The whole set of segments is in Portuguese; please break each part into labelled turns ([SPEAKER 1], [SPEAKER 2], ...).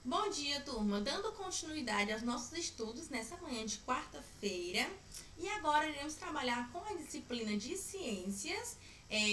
[SPEAKER 1] Bom dia, turma! Dando continuidade aos nossos estudos nessa manhã de quarta-feira. E agora iremos trabalhar com a disciplina de Ciências,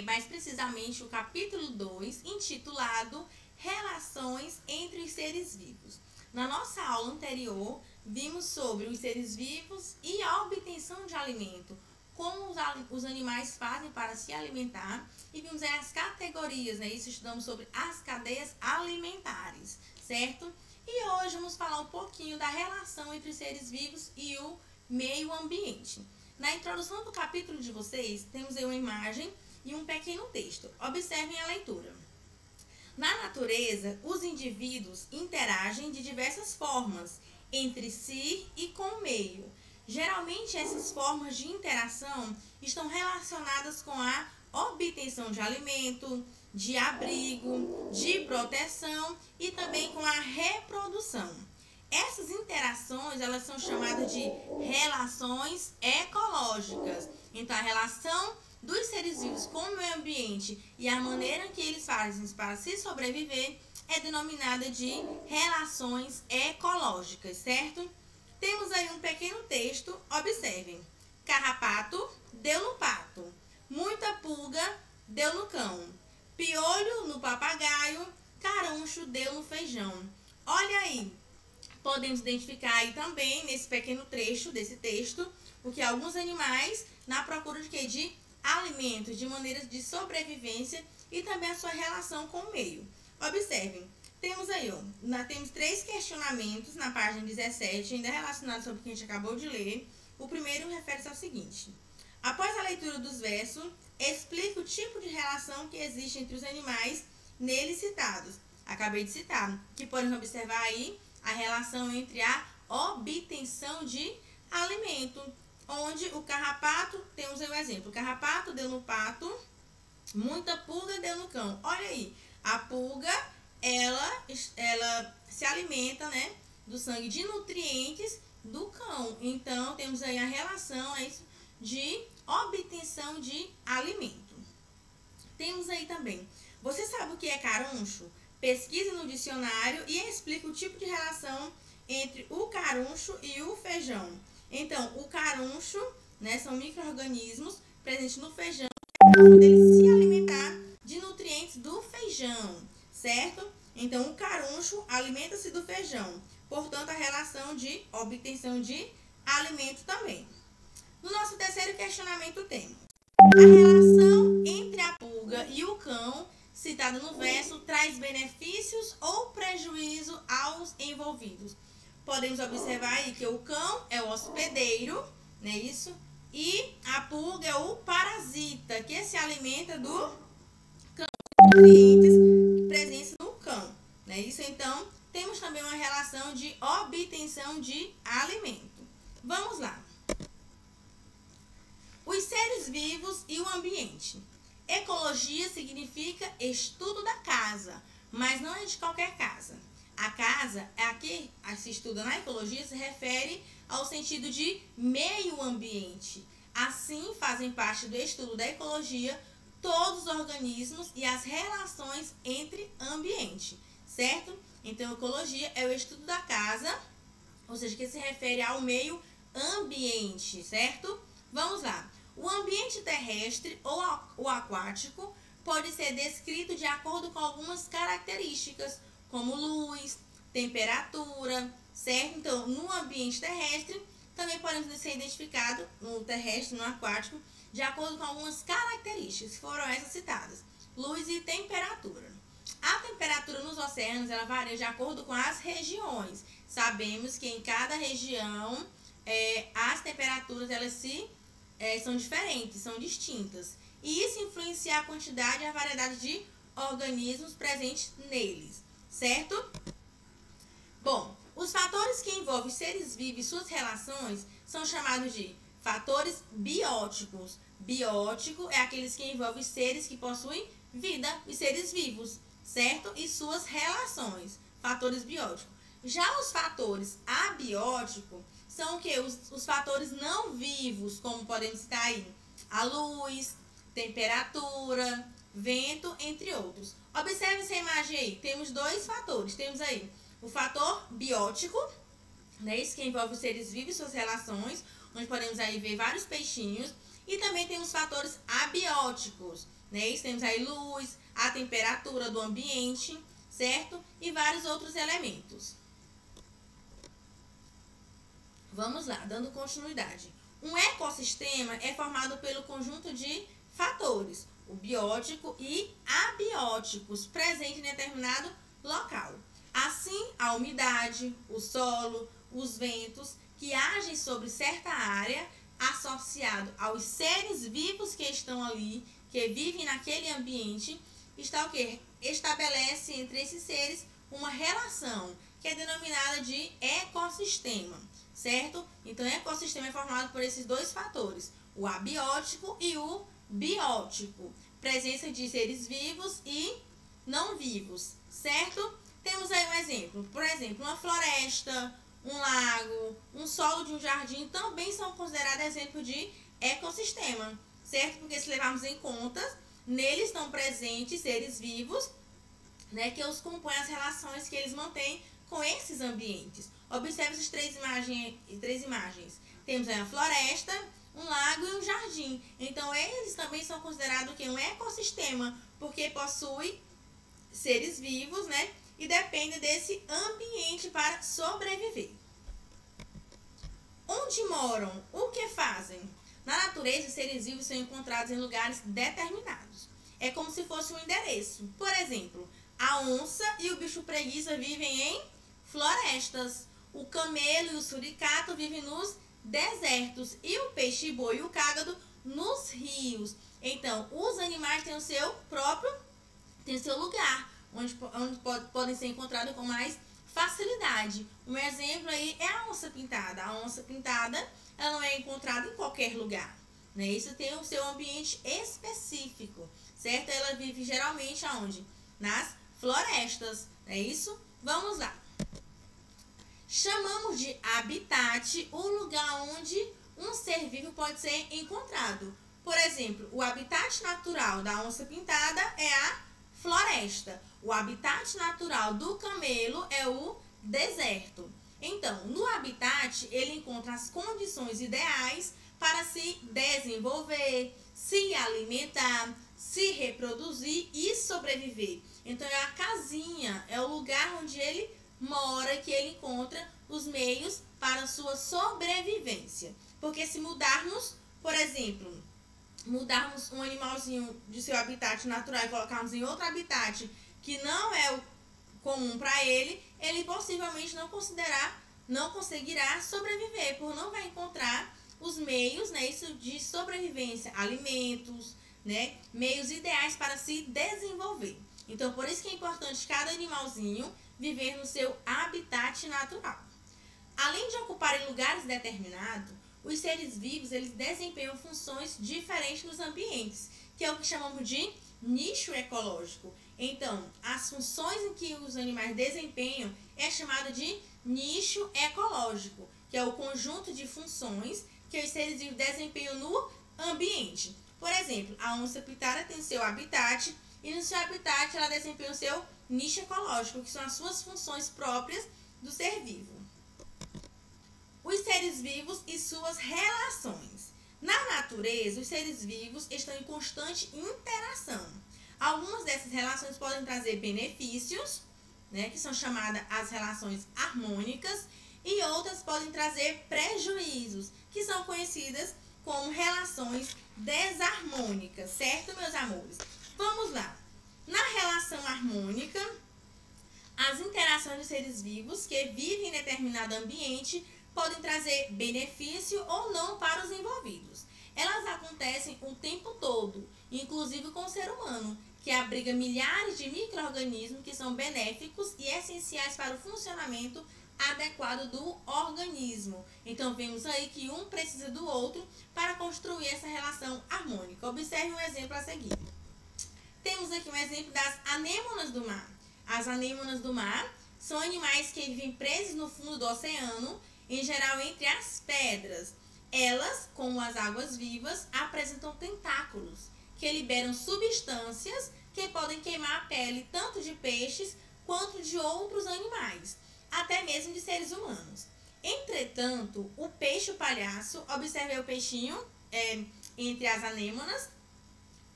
[SPEAKER 1] mais precisamente o capítulo 2, intitulado Relações entre os Seres Vivos. Na nossa aula anterior, vimos sobre os seres vivos e a obtenção de alimento, como os animais fazem para se alimentar, e vimos aí as categorias, isso estudamos sobre as cadeias alimentares, certo? E hoje vamos falar um pouquinho da relação entre os seres vivos e o meio ambiente. Na introdução do capítulo de vocês, temos aí uma imagem e um pequeno texto. Observem a leitura. Na natureza, os indivíduos interagem de diversas formas entre si e com o meio. Geralmente, essas formas de interação estão relacionadas com a obtenção de alimento, de abrigo, de proteção e também com a reprodução. Essas interações, elas são chamadas de relações ecológicas. Então, a relação dos seres vivos com o meio ambiente e a maneira que eles fazem para se sobreviver é denominada de relações ecológicas, certo? Temos aí um pequeno texto, observem. Carrapato deu no pato, muita pulga deu no cão, piolho no papagaio, caruncho deu no feijão. Olha aí, podemos identificar aí também nesse pequeno trecho desse texto, porque alguns animais na procura de quê? De alimentos, de maneiras de sobrevivência e também a sua relação com o meio. Observem, temos aí, temos 3 questionamentos na página 17, ainda relacionados sobre o que a gente acabou de ler. O primeiro refere-se ao seguinte: após a leitura dos versos, explica o tipo de relação que existe entre os animais neles citados. Acabei de citar, que podemos observar aí a relação entre a obtenção de alimento, onde o carrapato, temos aí um exemplo, o carrapato deu no pato, muita pulga deu no cão. Olha aí, a pulga, ela se alimenta, do sangue de nutrientes do cão. Então, temos aí a relação de obtenção de alimento. Temos aí também, você sabe o que é caruncho? Pesquise no dicionário e explica o tipo de relação entre o caruncho e o feijão. Então, o caruncho, são micro-organismos presentes no feijão, dele se alimentar de nutrientes do feijão, certo? Então, o caruncho alimenta-se do feijão, portanto, a relação de obtenção de alimento também. No nosso terceiro questionamento temos: a relação entre a pulga e o cão, citada no verso, traz benefícios ou prejuízo aos envolvidos? Podemos observar aí que o cão é o hospedeiro, e a pulga é o parasita, que se alimenta do cão, nutrientes presentes no cão, Então, temos também uma relação de obtenção de alimento. Vamos lá. Os seres vivos e o ambiente. Ecologia significa estudo da casa, mas não é de qualquer casa. A casa, aqui se estuda na ecologia, se refere ao sentido de meio ambiente. Assim, fazem parte do estudo da ecologia todos os organismos e as relações entre ambiente, certo? Então, ecologia é o estudo da casa, ou seja, que se refere ao meio ambiente, certo? Vamos lá. O ambiente terrestre ou o aquático pode ser descrito de acordo com algumas características, como luz, temperatura, certo? Então, no ambiente terrestre, também podemos ser identificados no terrestre, no aquático, de acordo com algumas características, que foram essas citadas: luz e temperatura. A temperatura nos oceanos, ela varia de acordo com as regiões. Sabemos que em cada região, as temperaturas, são diferentes, são distintas. E isso influencia a quantidade e a variedade de organismos presentes neles, certo? Bom, os fatores que envolvem seres vivos e suas relações são chamados de fatores bióticos. Biótico é aqueles que envolvem seres que possuem vida, os seres vivos, certo? E suas relações, fatores bióticos. Já os fatores abióticos são o quê? Os fatores não vivos, como podemos citar aí: a luz, temperatura, vento, entre outros. Observe essa imagem aí. Temos 2 fatores. Temos aí o fator biótico, né? Isso que envolve os seres vivos e suas relações, onde podemos aí ver vários peixinhos. E também temos fatores abióticos, né? Isso temos aí luz, a temperatura do ambiente, certo? E vários outros elementos. Vamos lá, dando continuidade. Um ecossistema é formado pelo conjunto de fatores, o biótico e abióticos, presentes em determinado local. Assim, a umidade, o solo, os ventos que agem sobre certa área, associado aos seres vivos que estão ali, que vivem naquele ambiente, está o quê? Estabelece entre esses seres uma relação que é denominada de ecossistema, certo? Então, ecossistema é formado por esses dois fatores, o abiótico e o biótico, presença de seres vivos e não vivos, certo? Temos aí um exemplo, por exemplo, uma floresta, um lago, um solo de um jardim também são considerados exemplo de ecossistema, certo? Porque se levarmos em conta, neles estão presentes seres vivos, né, que os compõem as relações que eles mantêm com esses ambientes. Observe essas três imagens. Temos aí a floresta, um lago e um jardim. Então, eles também são considerados que um ecossistema, porque possui seres vivos, né? E depende desse ambiente para sobreviver. Onde moram? O que fazem? Na natureza, os seres vivos são encontrados em lugares determinados. É como se fosse um endereço. Por exemplo, a onça e o bicho preguiça vivem em florestas. O camelo e o suricato vivem nos desertos. E o peixe-boi e o cágado nos rios. Então, os animais têm o seu próprio, têm o seu lugar, onde podem ser encontrados com mais facilidade. Um exemplo aí é a onça pintada. A onça pintada, ela não é encontrada em qualquer lugar, né? Isso tem o seu ambiente específico, certo? Ela vive geralmente aonde? Nas florestas, é isso? Vamos lá. Chamamos de habitat o lugar onde um ser vivo pode ser encontrado. Por exemplo, o habitat natural da onça pintada é a floresta. O habitat natural do camelo é o deserto. Então, no habitat, ele encontra as condições ideais para se desenvolver, se alimentar, se reproduzir e sobreviver. Então, é a casinha, é o lugar onde ele mora, que ele encontra os meios para a sua sobrevivência. Porque se mudarmos, por exemplo, mudarmos um animalzinho de seu habitat natural e colocarmos em outro habitat que não é o comum para ele, ele possivelmente não conseguirá sobreviver, por não vai encontrar os meios, né, isso de sobrevivência, alimentos, né, meios ideais para se desenvolver. Então, por isso que é importante cada animalzinho viver no seu habitat natural. Além de ocuparem lugares determinados, os seres vivos eles desempenham funções diferentes nos ambientes, que é o que chamamos de nicho ecológico. Então, as funções em que os animais desempenham é chamado de nicho ecológico, que é o conjunto de funções que os seres vivos desempenham no ambiente. Por exemplo, a onça pintada tem seu habitat e no seu habitat ela desempenha o seu nicho ecológico, que são as suas funções próprias do ser vivo. Os seres vivos e suas relações. Na natureza, os seres vivos estão em constante interação. Algumas dessas relações podem trazer benefícios, né, que são chamadas as relações harmônicas, e outras podem trazer prejuízos, que são conhecidas como relações desarmônicas, certo, meus amores? Vamos lá. Na relação harmônica, as interações dos seres vivos que vivem em determinado ambiente podem trazer benefício ou não para os envolvidos. Elas acontecem o tempo todo, inclusive com o ser humano, que abriga milhares de micro-organismos que são benéficos e essenciais para o funcionamento adequado do organismo. Então, vemos aí que um precisa do outro para construir essa relação harmônica. Observe um exemplo a seguir. Temos aqui um exemplo das anêmonas do mar. As anêmonas do mar são animais que vivem presos no fundo do oceano, em geral entre as pedras. Elas, como as águas vivas, apresentam tentáculos, que liberam substâncias que podem queimar a pele tanto de peixes quanto de outros animais. até mesmo de seres humanos. Entretanto, o peixe-palhaço, observei o peixinho entre as anêmonas,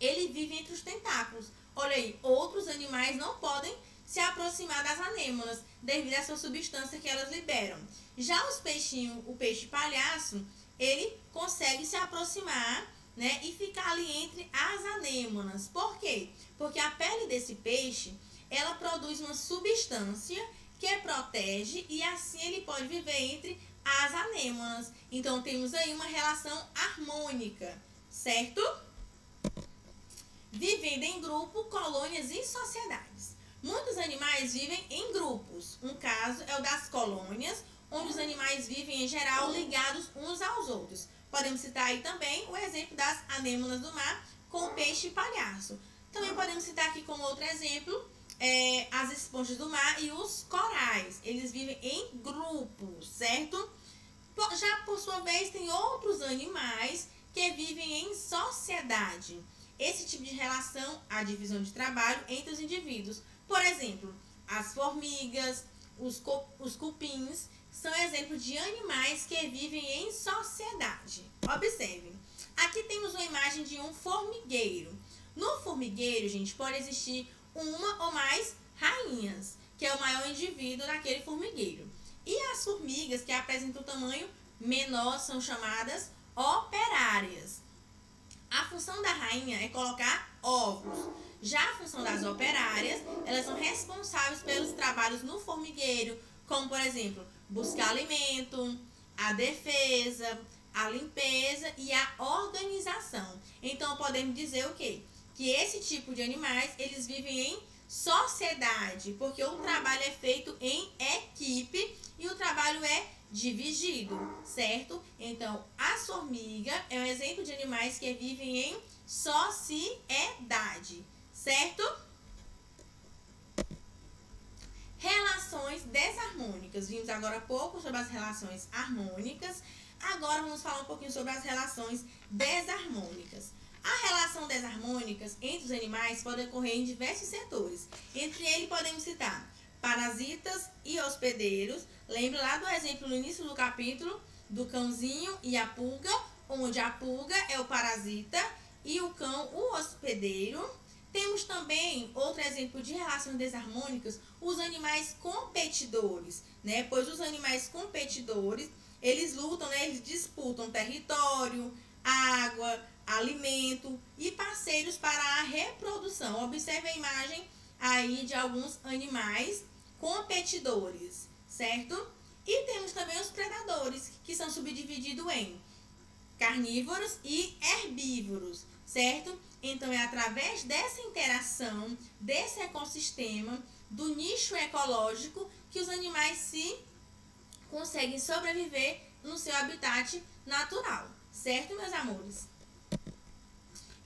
[SPEAKER 1] ele vive entre os tentáculos. Olha aí, outros animais não podem se aproximar das anêmonas devido à sua substância que elas liberam. Já os peixinhos, o peixe-palhaço, ele consegue se aproximar, né, e ficar ali entre as anêmonas. Por quê? Porque a pele desse peixe, ela produz uma substância que protege e assim ele pode viver entre as anêmonas. Então temos aí uma relação harmônica, certo? Vivendo em grupo, colônias e sociedades. Muitos animais vivem em grupos. Um caso é o das colônias, onde os animais vivem em geral ligados uns aos outros. Podemos citar aí também o exemplo das anêmonas do mar com o peixe-palhaço. Também podemos citar aqui como outro exemplo as esponjas do mar e os corais. Eles vivem em grupos, certo? Já por sua vez, tem outros animais que vivem em sociedade. Esse tipo de relação, a divisão de trabalho entre os indivíduos. Por exemplo, as formigas, os cupins, são exemplos de animais que vivem em sociedade. Observem, aqui temos uma imagem de um formigueiro. No formigueiro, gente, pode existir uma ou mais rainhas, que é o maior indivíduo daquele formigueiro. E as formigas que apresentam tamanho menor são chamadas operárias. A função da rainha é colocar ovos. Já a função das operárias, elas são responsáveis pelos trabalhos no formigueiro, como, por exemplo, buscar alimento, a defesa, a limpeza e a organização. Então, podemos dizer o quê? Que esse tipo de animais, eles vivem em sociedade, porque o trabalho é feito em equipe e o trabalho é dividido, certo? Então, a formiga é um exemplo de animais que vivem em sociedade, certo? Relações desarmônicas. Vimos agora há pouco sobre as relações harmônicas. Agora vamos falar um pouquinho sobre as relações desarmônicas. A relação desarmônicas entre os animais pode ocorrer em diversos setores. Entre eles podemos citar parasitas e hospedeiros. Lembra lá do exemplo no início do capítulo do cãozinho e a pulga, onde a pulga é o parasita e o cão o hospedeiro. Temos também outro exemplo de relações desarmônicas, os animais competidores, né? Pois os animais competidores, eles lutam, né? Eles disputam território, água, alimento e parceiros para a reprodução. Observe a imagem aí de alguns animais competidores, certo? E temos também os predadores, que são subdivididos em carnívoros e herbívoros, certo? Então, é através dessa interação, desse ecossistema, do nicho ecológico, que os animais se conseguem sobreviver no seu habitat natural, certo, meus amores?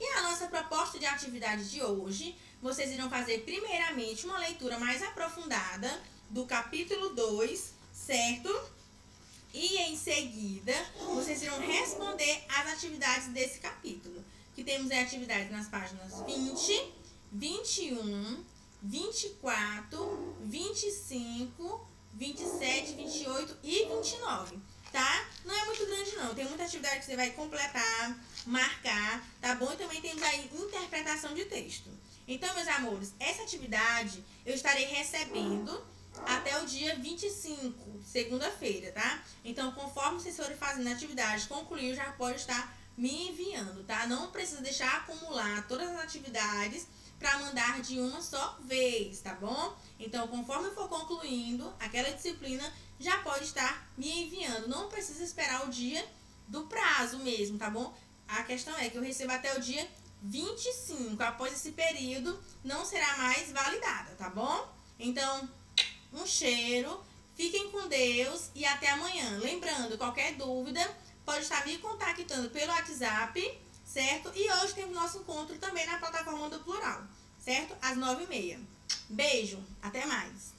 [SPEAKER 1] E a nossa proposta de atividade de hoje, vocês irão fazer primeiramente uma leitura mais aprofundada do capítulo 2, certo? E em seguida, vocês irão responder as atividades desse capítulo, que temos atividades nas páginas 20, 21, 24, 25, 27, 28 e 29, tá? Não é muito grande não, tem muita atividade que você vai completar, marcar, tá bom? E também temos aí interpretação de texto. Então, meus amores, essa atividade eu estarei recebendo até o dia 25, segunda-feira, tá? Então, conforme vocês forem fazendo a atividade, concluir, já pode estar me enviando, tá? Não precisa deixar acumular todas as atividades para mandar de uma só vez, tá bom? Então, conforme eu for concluindo aquela disciplina, já pode estar me enviando. Não precisa esperar o dia do prazo mesmo, tá bom? A questão é que eu recebo até o dia 25. Após esse período, não será mais validada, tá bom? Então, um cheiro, fiquem com Deus e até amanhã. Lembrando, qualquer dúvida, pode estar me contactando pelo WhatsApp, certo? E hoje temos nosso encontro também na plataforma do Plural, certo? Às 9h30. Beijo, até mais!